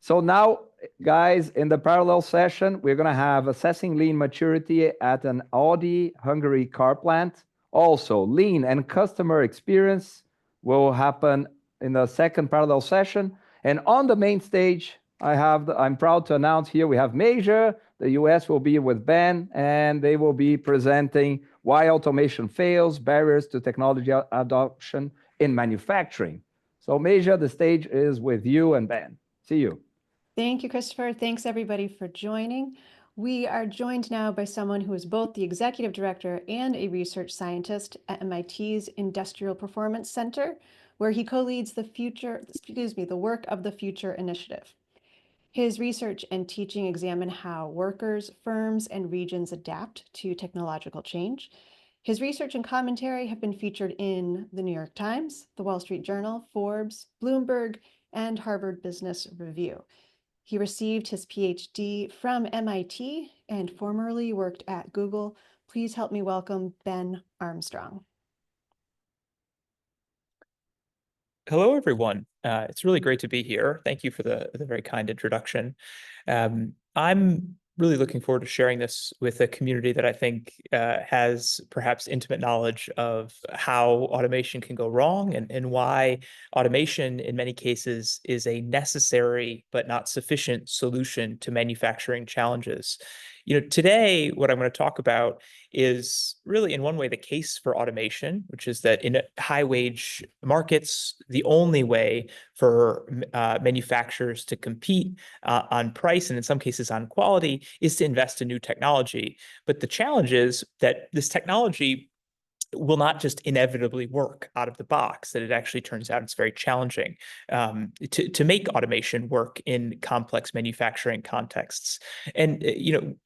So now, guys, in the parallel session, we're going to have assessing lean maturity at an Audi Hungary car plant. Also, lean and customer experience will happen in the second parallel session. And on the main stage, I'm proud to announce here we have Major. The US will be with Ben, and they will be presenting why automation fails, barriers to technology adoption in manufacturing. So Major, the stage is with you and Ben. See you. Thank you, Christopher. Thanks, everybody, for joining. We are joined now by someone who is both the executive director and a research scientist at MIT's Industrial Performance Center, where he co-leads the Work of the Future initiative. His research and teaching examine how workers, firms, and regions adapt to technological change. His research and commentary have been featured in the New York Times, the Wall Street Journal, Forbes, Bloomberg, and Harvard Business Review. He received his PhD from MIT and formerly worked at Google. Please help me welcome Ben Armstrong. Hello, everyone. It's really great to be here. Thank you for the very kind introduction. I'm really looking forward to sharing this with a community that I think has perhaps intimate knowledge of how automation can go wrong and why automation, in many cases, is a necessary but not sufficient solution to manufacturing challenges. Today, what I'm going to talk about is really, in one way, the case for automation, which is that in high-wage markets, the only way for manufacturers to compete on price and in some cases on quality is to invest in new technology. But the challenge is that this technology will not just inevitably work out of the box, that it actually turns out it's very challenging to make automation work in complex manufacturing contexts. And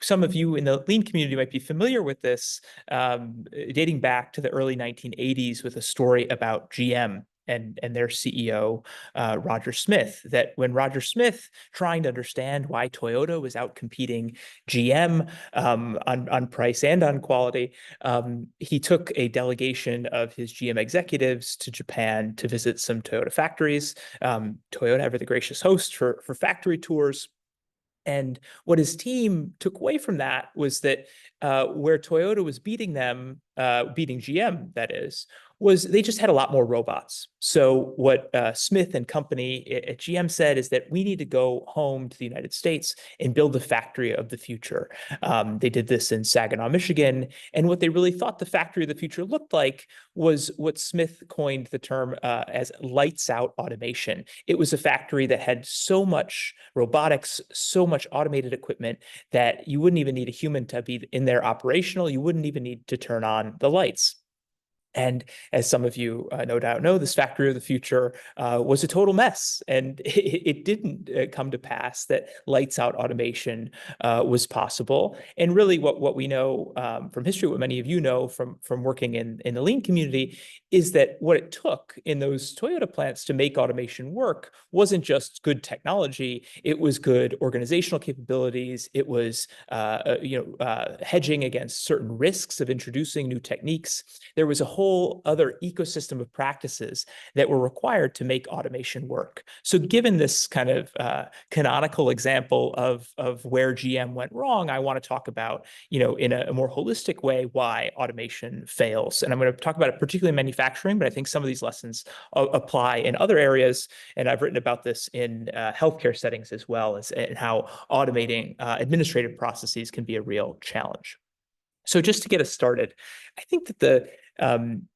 some of you in the lean community might be familiar with this, dating back to the early 1980s with a story about GM and their CEO, Roger Smith, that when Roger Smith, trying to understand why Toyota was outcompeting GM on price and on quality, he took a delegation of his GM executives to Japan to visit some Toyota factories. Toyota ever the gracious host for factory tours. And what his team took away from that was that where Toyota was beating them, beating GM, that is, was they just had a lot more robots. So what Smith and company at GM said is that we need to go home to the United States and build the factory of the future. They did this in Saginaw, Michigan. And what they really thought the factory of the future looked like was what Smith coined the term as lights out automation. It was a factory that had so much robotics, so much automated equipment that you wouldn't even need a human to be in there operational. You wouldn't even need to turn on the lights. And as some of you no doubt know, this factory of the future was a total mess. And it didn't come to pass that lights out automation was possible. And really what we know from history, what many of you know from working in the lean community, is that what it took in those Toyota plants to make automation work wasn't just good technology. It was good organizational capabilities. It was hedging against certain risks of introducing new techniques. There was a whole other ecosystem of practices that were required to make automation work. So given this kind of canonical example of where GM went wrong, I want to talk about, in a more holistic way, why automation fails. And I'm going to talk about it particularly in manufacturing, but I think some of these lessons apply in other areas. And I've written about this in healthcare settings as well, and how automating administrative processes can be a real challenge. So just to get us started, I think that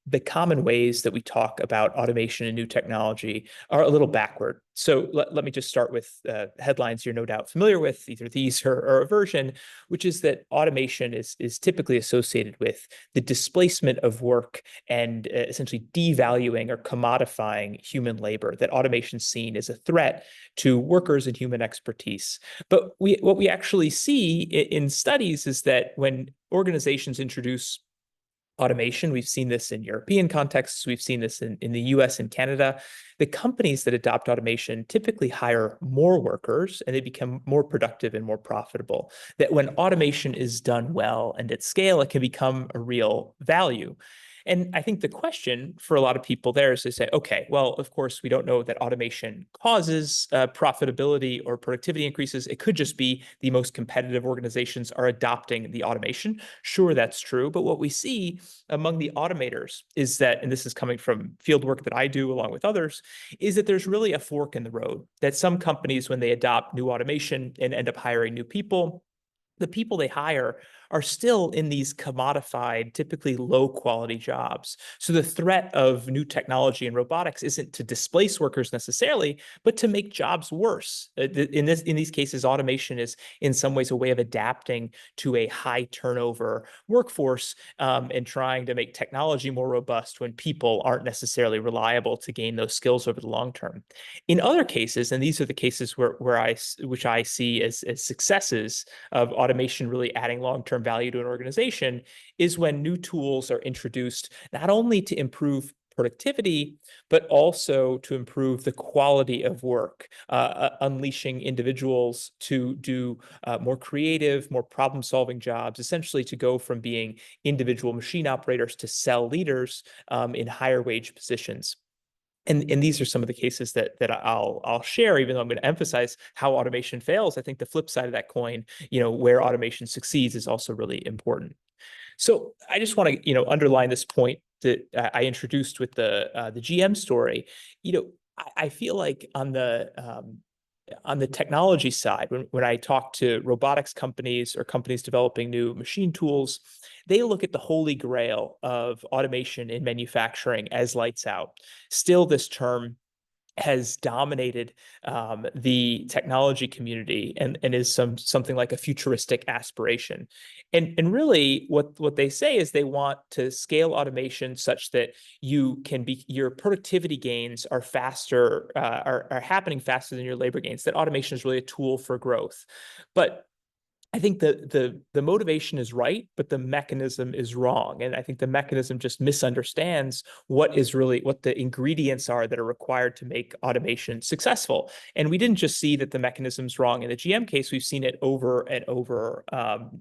the common ways that we talk about automation and new technology are a little backward. So let me just start with headlines you're no doubt familiar with, either these or a version, which is that automation is typically associated with the displacement of work and essentially devaluing or commodifying human labor, that automation is seen as a threat to workers and human expertise. But what we actually see in studies is that when organizations introduce automation, we've seen this in European contexts, we've seen this in the US and Canada, the companies that adopt automation typically hire more workers and they become more productive and more profitable. That when automation is done well and at scale, it can become a real value. And I think the question for a lot of people there is to say, okay, well, of course, we don't know that automation causes profitability or productivity increases. It could just be the most competitive organizations are adopting the automation. Sure, that's true. But what we see among the automators is that, and this is coming from field work that I do along with others, is that there's really a fork in the road. That some companies, when they adopt new automation and end up hiring new people, the people they hire are still in these commodified, typically low quality jobs. So the threat of new technology and robotics isn't to displace workers necessarily, but to make jobs worse. In these cases, automation is in some ways a way of adapting to a high turnover workforce, and trying to make technology more robust when people aren't necessarily reliable to gain those skills over the long term. In other cases, and these are the cases which I see as successes of automation really adding long-term value to an organization, is when new tools are introduced not only to improve productivity, but also to improve the quality of work, unleashing individuals to do more creative, more problem-solving jobs, essentially to go from being individual machine operators to cell leaders in higher wage positions. And these are some of the cases that I'll share, even though I'm going to emphasize how automation fails. I think the flip side of that coin, where automation succeeds, is also really important. So I just want to, underline this point that I introduced with the GM story. I feel like on the technology side, when I talk to robotics companies or companies developing new machine tools, they look at the holy grail of automation in manufacturing as lights out. Still, this term has dominated the technology community and is something like a futuristic aspiration. And really what they say is they want to scale automation such that your productivity gains are faster, are happening faster than your labor gains, that automation is really a tool for growth. But I think the motivation is right, but the mechanism is wrong. And I think the mechanism just misunderstands what the ingredients are that are required to make automation successful. And we didn't just see that the mechanism's wrong in the GM case, we've seen it over and over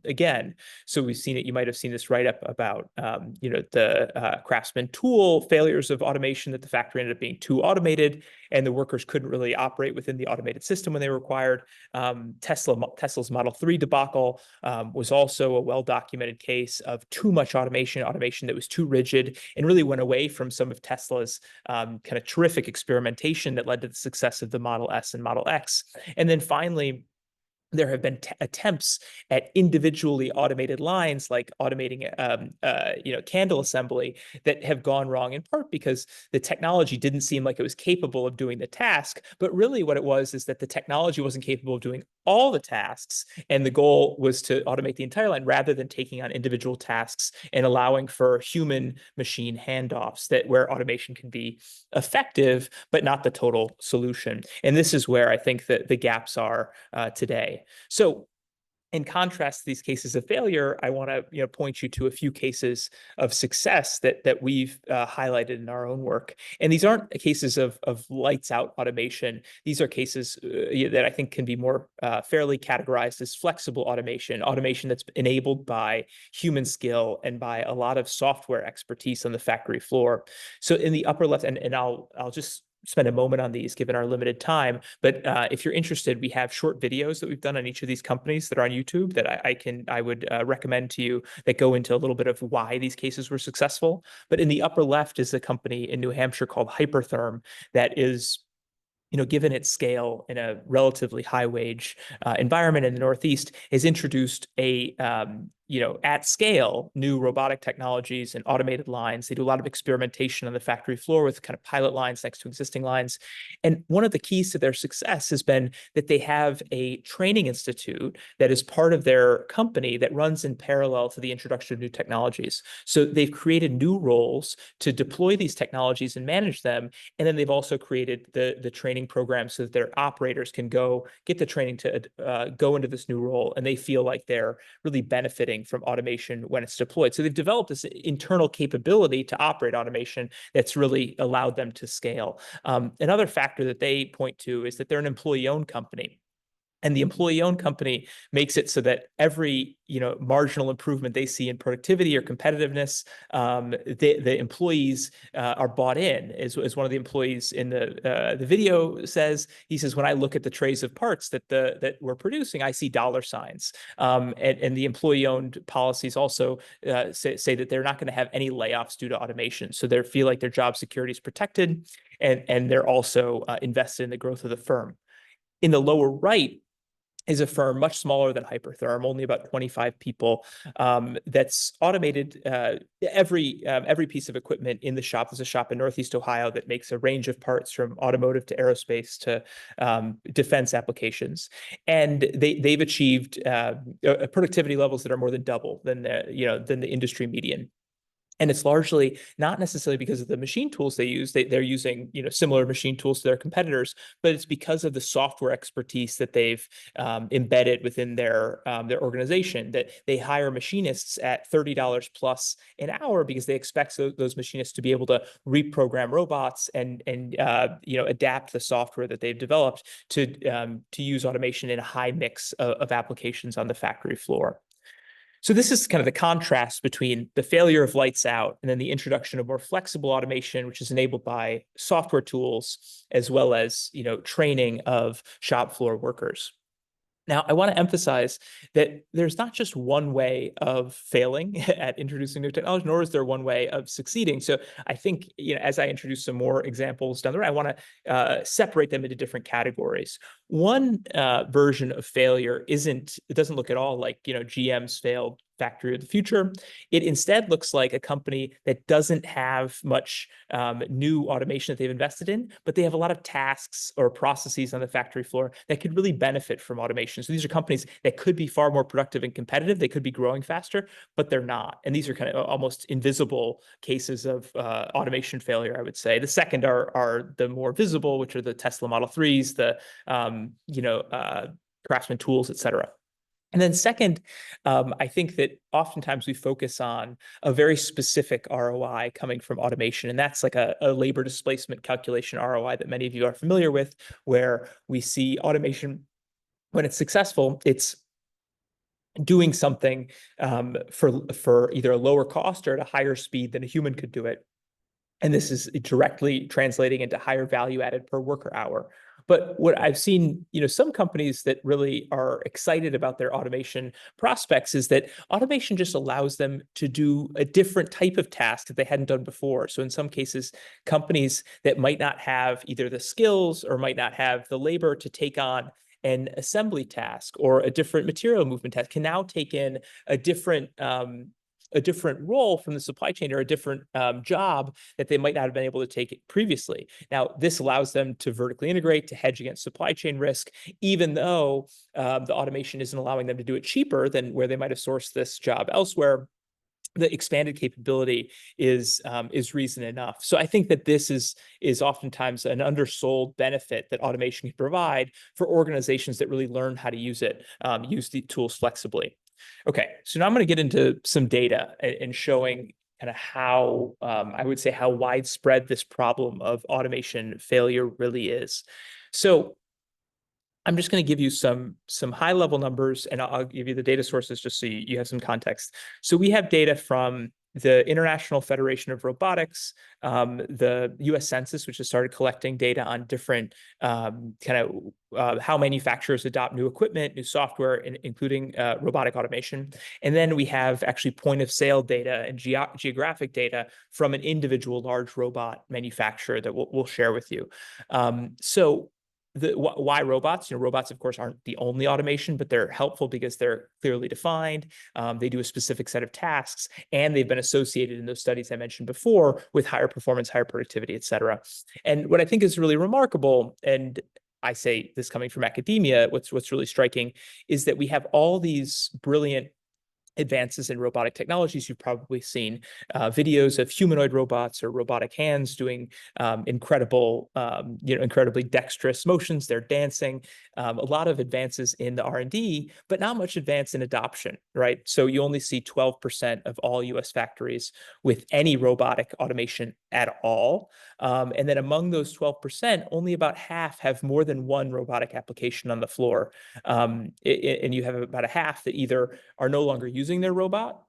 again. So we've seen it, you might have seen this write-up about the Craftsman tool failures of automation, that the factory ended up being too automated and the workers couldn't really operate within the automated system when they were required. Tesla's Model 3 debacle was also a well-documented case of too much automation that was too rigid and really went away from some of Tesla's kind of terrific experimentation that led to the success of the Model S and Model X. And then finally, there have been attempts at individually automated lines, like automating, candle assembly, that have gone wrong, in part because the technology didn't seem like it was capable of doing the task. But really what it was is that the technology wasn't capable of doing all the tasks. And the goal was to automate the entire line rather than taking on individual tasks and allowing for human machine handoffs, where automation can be effective, but not the total solution. And this is where I think that the gaps are today. So in contrast to these cases of failure, I want to point you to a few cases of success that we've highlighted in our own work. And these aren't cases of lights out automation. These are cases that I think can be more fairly categorized as flexible automation that's enabled by human skill and by a lot of software expertise on the factory floor. So in the upper left, and I'll just spend a moment on these given our limited time. But if you're interested, we have short videos that we've done on each of these companies that are on YouTube that I would recommend to you, that go into a little bit of why these cases were successful. But in the upper left is a company in New Hampshire called Hypertherm that is, given its scale in a relatively high wage environment in the Northeast, has introduced at scale, new robotic technologies and automated lines. They do a lot of experimentation on the factory floor with kind of pilot lines next to existing lines. And one of the keys to their success has been that they have a training institute that is part of their company that runs in parallel to the introduction of new technologies. So they've created new roles to deploy these technologies and manage them. And then they've also created the training program so that their operators can get the training to go into this new role. And they feel like they're really benefiting from automation when it's deployed. So they've developed this internal capability to operate automation that's really allowed them to scale. Another factor that they point to is that they're an employee-owned company. And the employee-owned company makes it so that every marginal improvement they see in productivity or competitiveness, the employees are bought in. As one of the employees in the video says, he says, when I look at the trays of parts that we're producing, I see dollar signs. And the employee-owned policies also say that they're not going to have any layoffs due to automation. So they feel like their job security is protected, and they're also invested in the growth of the firm. In the lower right is a firm much smaller than Hypertherm, only about 25 people, that's automated every piece of equipment in the shop. There's a shop in Northeast Ohio that makes a range of parts from automotive to aerospace to defense applications. And they've achieved productivity levels that are more than double than the industry median. And it's largely not necessarily because of the machine tools they use. They're using similar machine tools to their competitors, but it's because of the software expertise that they've embedded within their organization. That they hire machinists at $30 plus an hour because they expect those machinists to be able to reprogram robots and adapt the software that they've developed to use automation in a high mix of applications on the factory floor. So this is kind of the contrast between the failure of lights out and then the introduction of more flexible automation, which is enabled by software tools, as well as training of shop floor workers. Now, I want to emphasize that there's not just one way of failing at introducing new technology, nor is there one way of succeeding. So I think, as I introduce some more examples down the road, I want to separate them into different categories. One version of failure it doesn't look at all like, GM's failed factory of the future. It instead looks like a company that doesn't have much new automation that they've invested in, but they have a lot of tasks or processes on the factory floor that could really benefit from automation. So these are companies that could be far more productive and competitive. They could be growing faster, but they're not. And these are kind of almost invisible cases of automation failure, I would say. The second are the more visible, which are the Tesla Model 3s, the Craftsman tools, et cetera. And then second, I think that oftentimes we focus on a very specific ROI coming from automation, and that's like a labor displacement calculation ROI that many of you are familiar with, where we see automation, when it's successful, it's doing something for either a lower cost or at a higher speed than a human could do it. And this is directly translating into higher value added per worker hour. But what I've seen, some companies that really are excited about their automation prospects is that automation just allows them to do a different type of task that they hadn't done before. So in some cases, companies that might not have either the skills or might not have the labor to take on an assembly task or a different material movement task can now take in a different role from the supply chain or a different job that they might not have been able to take previously. Now, this allows them to vertically integrate, to hedge against supply chain risk, even though the automation isn't allowing them to do it cheaper than where they might have sourced this job elsewhere. The expanded capability is reason enough. So I think that this is oftentimes an undersold benefit that automation can provide for organizations that really learn how to use the tools flexibly. Okay, so now I'm going to get into some data and showing kind of how I would say how widespread this problem of automation failure really is. So I'm just going to give you some high-level numbers, and I'll give you the data sources just so you have some context. So we have data from the International Federation of Robotics, the U.S. Census, which has started collecting data on different how manufacturers adopt new equipment, new software, including robotic automation. And then we have actually point of sale data and geographic data from an individual large robot manufacturer that we'll share with you. Why robots? Robots, of course, aren't the only automation, but they're helpful because they're clearly defined. They do a specific set of tasks, and they've been associated in those studies I mentioned before with higher performance, higher productivity, et cetera. And what I think is really remarkable, and I say this coming from academia, what's really striking is that we have all these brilliant advances in robotic technologies. You've probably seen videos of humanoid robots or robotic hands doing incredibly dexterous motions. They're dancing. A lot of advances in the R&D, but not much advance in adoption, right? So you only see 12% of all US factories with any robotic automation at all. And then among those 12%, only about half have more than one robotic application on the floor. And you have about a half that either are no longer using their robot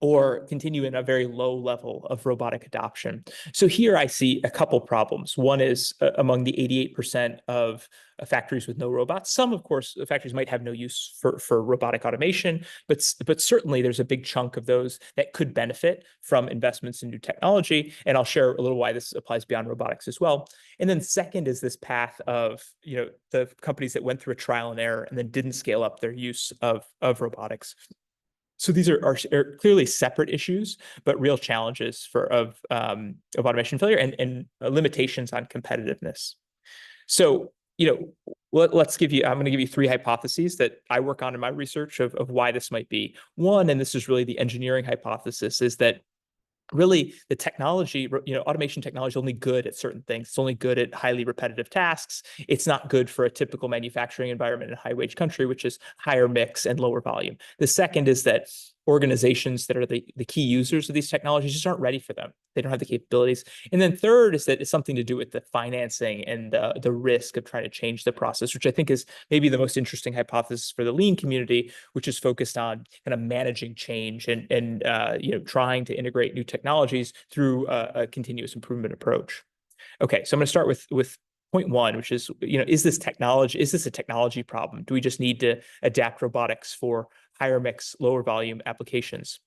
or continue in a very low level of robotic adoption. So here I see a couple problems. One is among the 88% of factories with no robots. Some, of course, factories might have no use for robotic automation, but certainly there's a big chunk of those that could benefit from investments in new technology. And I'll share a little why this applies beyond robotics as well. And then second is this path of the companies that went through a trial and error and then didn't scale up their use of robotics. So these are clearly separate issues, but real challenges of automation failure and limitations on competitiveness. So, let's give you, I'm going to give you three hypotheses that I work on in my research of why this might be. One, and this is really the engineering hypothesis, is that really the technology, automation technology is only good at certain things. It's only good at highly repetitive tasks. It's not good for a typical manufacturing environment in a high wage country, which is higher mix and lower volume. The second is that organizations that are the key users of these technologies just aren't ready for them. They don't have the capabilities. And then third is that it's something to do with the financing and the risk of trying to change the process, which I think is maybe the most interesting hypothesis for the lean community, which is focused on kind of managing change and trying to integrate new technologies through a continuous improvement approach. Okay, so I'm going to start with point one, which is, is this a technology problem? Do we just need to adapt robotics for higher mix, lower volume applications?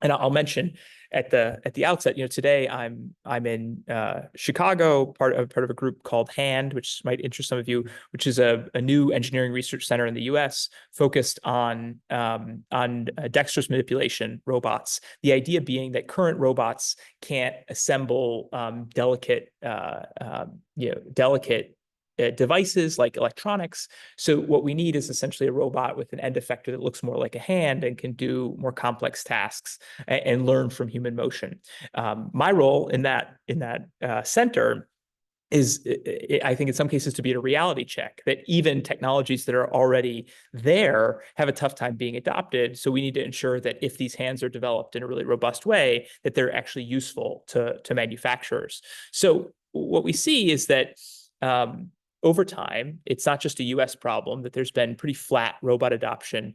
And I'll mention at the outset, today I'm in Chicago, part of a group called HAND, which might interest some of you, which is a new engineering research center in the U.S. focused on dexterous manipulation robots. The idea being that current robots can't assemble delicate devices like electronics. So what we need is essentially a robot with an end effector that looks more like a hand and can do more complex tasks and learn from human motion. My role in that center is, I think in some cases, to be a reality check that even technologies that are already there have a tough time being adopted. So we need to ensure that if these hands are developed in a really robust way, that they're actually useful to manufacturers. So what we see is that over time, it's not just a US problem, that there's been pretty flat robot adoption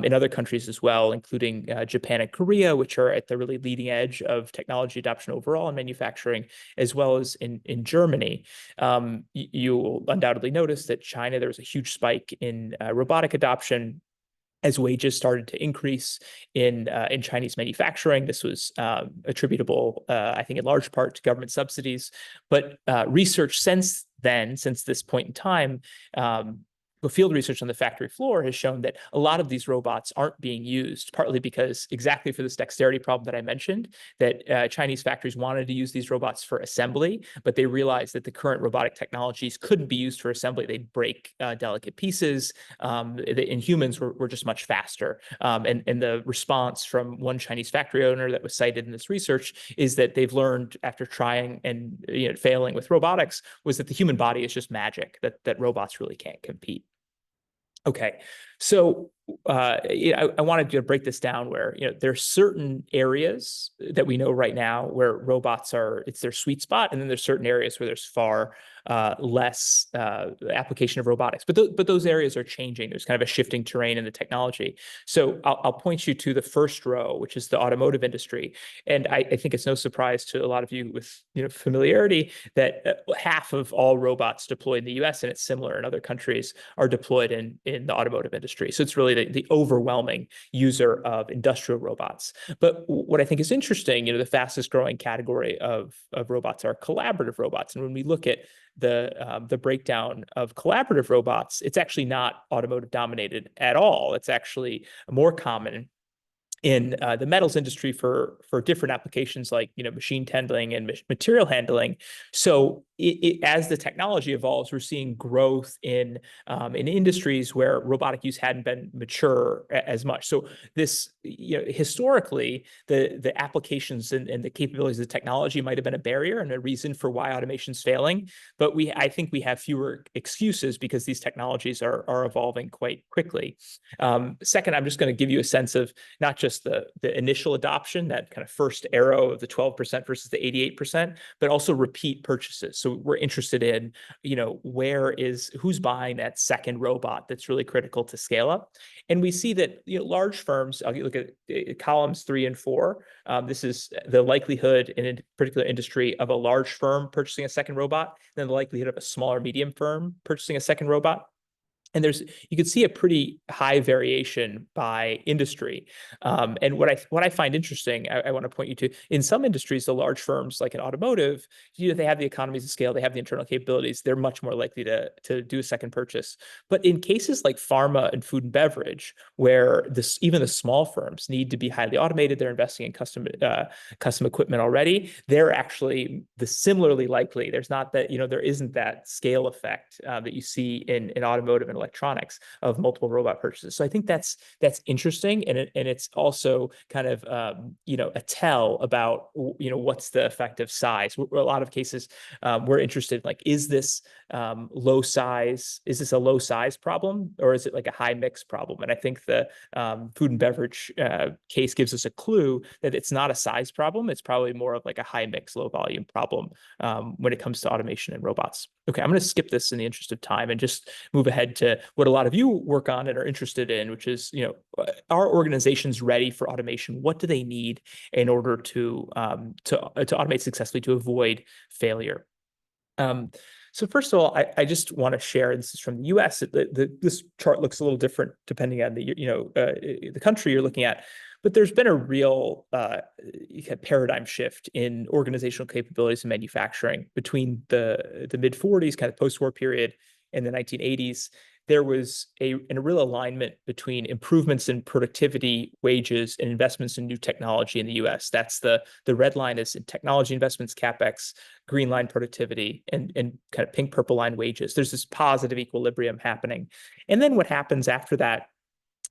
in other countries as well, including Japan and Korea, which are at the really leading edge of technology adoption overall in manufacturing, as well as in Germany. You'll undoubtedly notice that China, there was a huge spike in robotic adoption as wages started to increase in Chinese manufacturing. This was attributable, I think, in large part to government subsidies. But research since this point in time, the field research on the factory floor has shown that a lot of these robots aren't being used, partly because exactly for this dexterity problem that I mentioned, that Chinese factories wanted to use these robots for assembly, but they realized that the current robotic technologies couldn't be used for assembly. They'd break delicate pieces, and humans were just much faster. And the response from one Chinese factory owner that was cited in this research is that they've learned after trying and failing with robotics was that the human body is just magic, that robots really can't compete. Okay, so I wanted to break this down where there are certain areas that we know right now where robots it's their sweet spot, and then there's certain areas where there's far less application of robotics. But those areas are changing. There's kind of a shifting terrain in the technology. So I'll point you to the first row, which is the automotive industry, and I think it's no surprise to a lot of you with familiarity that half of all robots deployed in the U.S., and it's similar in other countries, are deployed in the automotive industry. So it's really the overwhelming user of industrial robots. But what I think is interesting, the fastest growing category of robots are collaborative robots. And when we look at the breakdown of collaborative robots, it's actually not automotive dominated at all. It's actually more common in the metals industry for different applications like machine handling and material handling. So as the technology evolves, we're seeing growth in industries where robotic use hadn't been mature as much. So this historically the applications and the capabilities of the technology might have been a barrier and a reason for why automation's failing. But I think we have fewer excuses because these technologies are evolving quite quickly. Second, I'm just going to give you a sense of not just the initial adoption, that kind of first arrow of the 12% versus the 88%, but also repeat purchases. So we're interested in, who's buying that second robot that's really critical to scale up. And we see that, large firms, I'll look at columns 3 and 4. This is the likelihood in a particular industry of a large firm purchasing a second robot, then the likelihood of a smaller medium firm purchasing a second robot. And you can see a pretty high variation by industry. And what I find interesting, I want to point you to, in some industries, the large firms like in automotive, they have the economies of scale, they have the internal capabilities, they're much more likely to do a second purchase. But in cases like pharma and food and beverage, where even the small firms need to be highly automated, they're investing in custom equipment already, they're actually similarly likely. There's not that, there isn't that scale effect that you see in automotive and electronics of multiple robot purchases. So I think that's interesting, and it's also kind of a tell about what's the effective size. A lot of cases we're interested, like, is this low size? Is this a low size problem, or is it like a high mix problem? And I think the food and beverage case gives us a clue that it's not a size problem. It's probably more of like a high mix, low volume problem when it comes to automation and robots. Okay, I'm going to skip this in the interest of time and just move ahead to what a lot of you work on and are interested in, which is, are organizations ready for automation? What do they need in order to automate successfully, to avoid failure? So first of all, I just want to share, this is from the US. This chart looks a little different depending on the country you're looking at. But there's been a real paradigm shift in organizational capabilities in manufacturing between the mid 40s, kind of post-war period, and the 1980s. There was a real alignment between improvements in productivity, wages, and investments in new technology in the US. That's the red line is in technology investments, CapEx, green line productivity, and kind of pink purple line wages. There's this positive equilibrium happening. And then what happens after that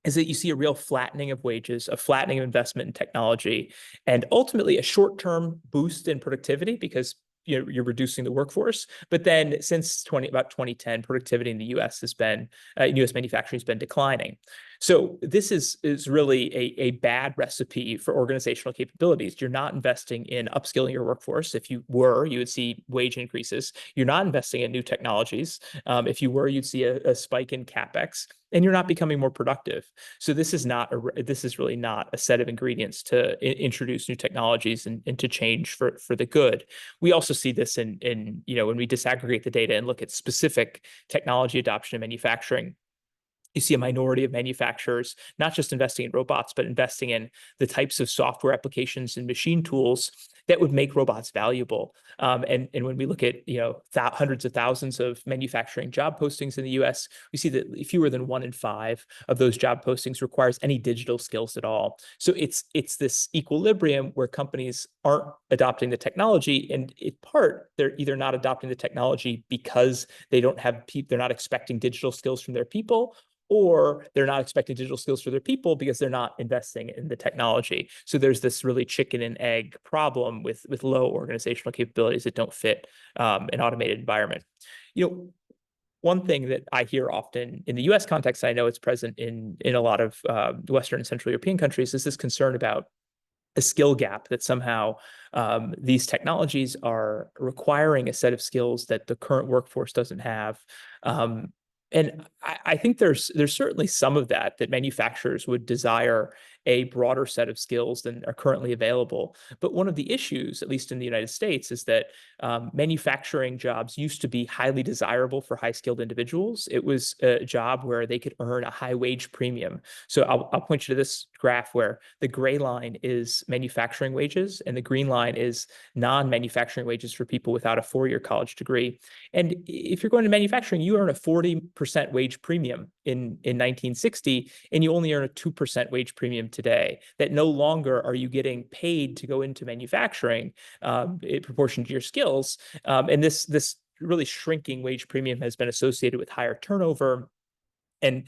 is that you see a real flattening of wages, a flattening of investment in technology, and ultimately a short-term boost in productivity because you're reducing the workforce. But then since about 2010, productivity in the US has been, US manufacturing has been declining. So this is really a bad recipe for organizational capabilities. You're not investing in upskilling your workforce. If you were, you would see wage increases. You're not investing in new technologies. If you were, you'd see a spike in CapEx, and you're not becoming more productive. So this is really not a set of ingredients to introduce new technologies and to change for the good. We also see this in when we disaggregate the data and look at specific technology adoption in manufacturing. You see a minority of manufacturers not just investing in robots, but investing in the types of software applications and machine tools that would make robots valuable. And when we look at hundreds of thousands of manufacturing job postings in the US, we see that fewer than 1 in 5 of those job postings requires any digital skills at all. So it's this equilibrium where companies aren't adopting the technology, and in part they're either not adopting the technology because they don't have they're not expecting digital skills from their people, or they're not expecting digital skills for their people because they're not investing in the technology. So there's this really chicken and egg problem with low organizational capabilities that don't fit an automated environment. One thing that I hear often in the US context, I know it's present in a lot of Western and Central European countries, is this concern about a skill gap, that somehow these technologies are requiring a set of skills that the current workforce doesn't have. And I think there's certainly some of that manufacturers would desire a broader set of skills than are currently available. But one of the issues, at least in the United States, is that manufacturing jobs used to be highly desirable for high-skilled individuals. It was a job where they could earn a high wage premium. So I'll point you to this graph where the gray line is manufacturing wages and the green line is non-manufacturing wages for people without a 4-year college degree. And if you're going to manufacturing, you earn a 40% wage premium in 1960, and you only earn a 2% wage premium today, that no longer are you getting paid to go into manufacturing in proportion to your skills. And this really shrinking wage premium has been associated with higher turnover and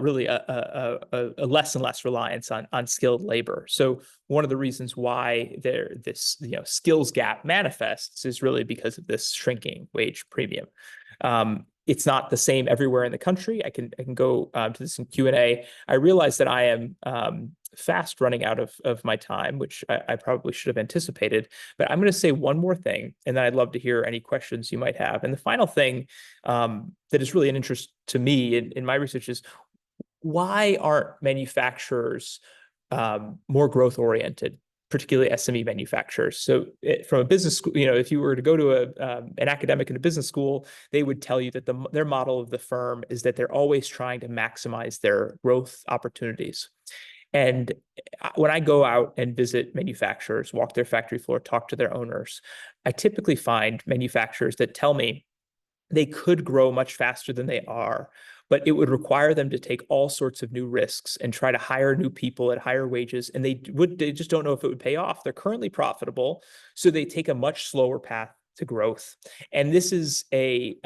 really a less and less reliance on skilled labor. So one of the reasons why this skills gap manifests is really because of this shrinking wage premium. It's not the same everywhere in the country. I can go to this in Q&A. I realize that I am fast running out of my time, which I probably should have anticipated. But I'm going to say one more thing, and then I'd love to hear any questions you might have. And the final thing that is really an interest to me in my research is, why aren't manufacturers more growth oriented, particularly SME manufacturers? So from a business school, if you were to go to an academic in a business school, they would tell you that their model of the firm is that they're always trying to maximize their growth opportunities. And when I go out and visit manufacturers, walk their factory floor, talk to their owners, I typically find manufacturers that tell me they could grow much faster than they are, but it would require them to take all sorts of new risks and try to hire new people at higher wages. And they just don't know if it would pay off. They're currently profitable, so they take a much slower path to growth. And this is a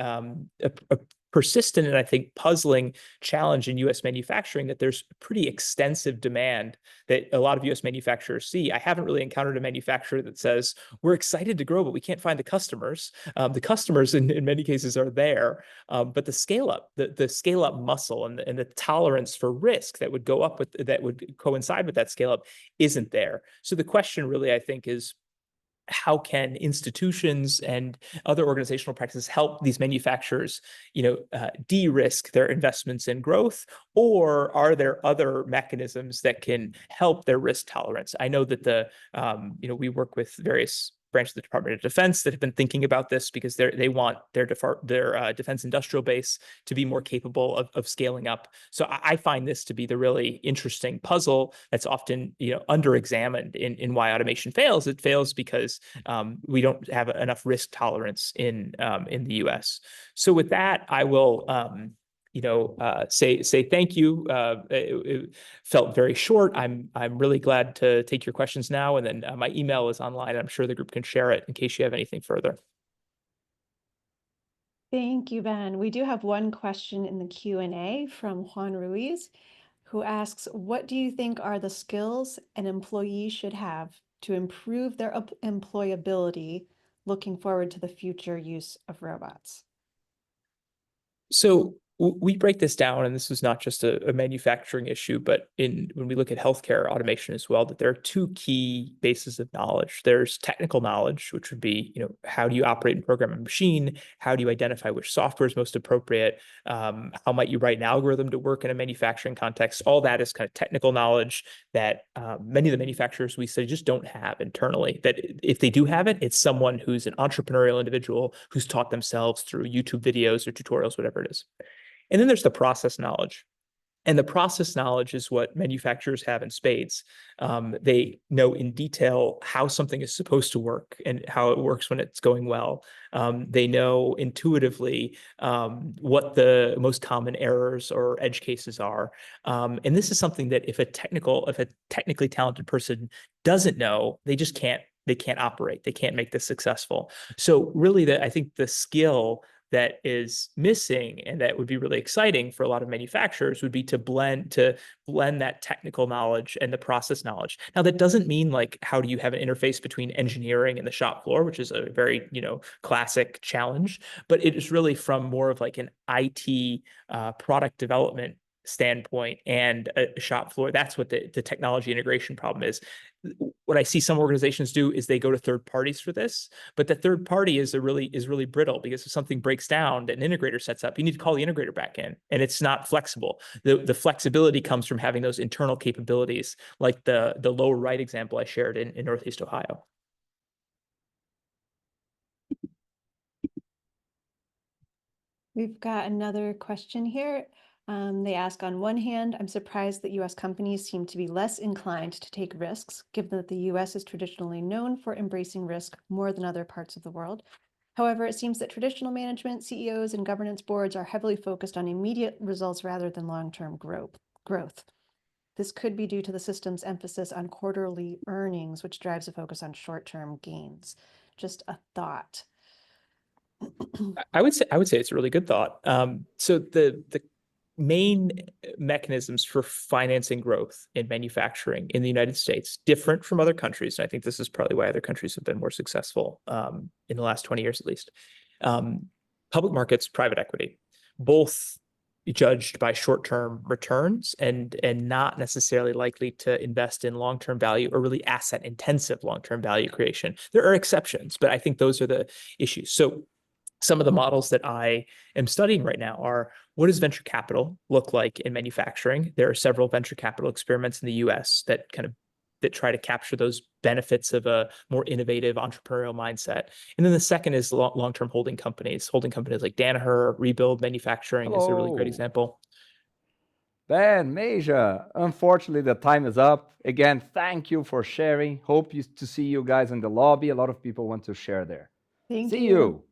persistent and I think puzzling challenge in U.S. manufacturing, that there's pretty extensive demand that a lot of U.S. manufacturers see. I haven't really encountered a manufacturer that says, we're excited to grow, but we can't find the customers. The customers in many cases are there, but the scale up muscle and the tolerance for risk that would go up with that would coincide with that scale up isn't there. So the question really, I think, is, how can institutions and other organizational practices help these manufacturers, de-risk their investments in growth? Or are there other mechanisms that can help their risk tolerance? I know that we work with various branches of the Department of Defense that have been thinking about this, because they want their defense industrial base to be more capable of scaling up. So I find this to be the really interesting puzzle that's often under-examined in why automation fails. It fails because we don't have enough risk tolerance in the U.S. So with that, I will say thank you. It felt very short. I'm really glad to take your questions now, and then my email is online. I'm sure the group can share it in case you have anything further. Thank you, Ben. We do have one question in the Q&A from Juan Ruiz, who asks, what do you think are the skills an employee should have to improve their employability looking forward to the future use of robots? So we break this down, and this is not just a manufacturing issue, but when we look at healthcare automation as well, that there are two key bases of knowledge. There's technical knowledge, which would be, how do you operate and program a machine? How do you identify which software is most appropriate? How might you write an algorithm to work in a manufacturing context? All that is kind of technical knowledge that many of the manufacturers we study just don't have internally. That if they do have it, it's someone who's an entrepreneurial individual who's taught themselves through YouTube videos or tutorials, whatever it is. And then there's the process knowledge. And the process knowledge is what manufacturers have in spades. They know in detail how something is supposed to work and how it works when it's going well. They know intuitively what the most common errors or edge cases are. And this is something that if a technically talented person doesn't know, they can't operate. They can't make this successful. So really, I think the skill that is missing and that would be really exciting for a lot of manufacturers would be to blend that technical knowledge and the process knowledge. Now, that doesn't mean like, how do you have an interface between engineering and the shop floor, which is a very classic challenge, but it is really from more of like an IT product development standpoint and a shop floor. That's what the technology integration problem is. What I see some organizations do is they go to third parties for this, but the third party is really brittle, because if something breaks down that an integrator sets up, you need to call the integrator back in, and it's not flexible. The flexibility comes from having those internal capabilities, like the lower right example I shared in Northeast Ohio. We've got another question here. They ask, on one hand, I'm surprised that U.S. companies seem to be less inclined to take risks, given that the U.S. is traditionally known for embracing risk more than other parts of the world. However, it seems that traditional management, CEOs, and governance boards are heavily focused on immediate results rather than long-term growth. This could be due to the system's emphasis on quarterly earnings, which drives a focus on short-term gains. Just a thought. I would say it's a really good thought. So the main mechanisms for financing growth in manufacturing in the United States different from other countries, and I think this is probably why other countries have been more successful in the last 20 years at least. Public markets, private equity, both judged by short-term returns and not necessarily likely to invest in long-term value or really asset-intensive long-term value creation. There are exceptions, but I think those are the issues. So some of the models that I am studying right now are, what does venture capital look like in manufacturing? There are several venture capital experiments in the US that try to capture those benefits of a more innovative entrepreneurial mindset. And then the second is long-term holding companies like Danaher, Rebuild Manufacturing is a really great Hello. example. Ben, Meja, unfortunately, the time is up. Again, thank you for sharing. Hope to see you guys in the lobby. A lot of people want to share there. Thank See you. you.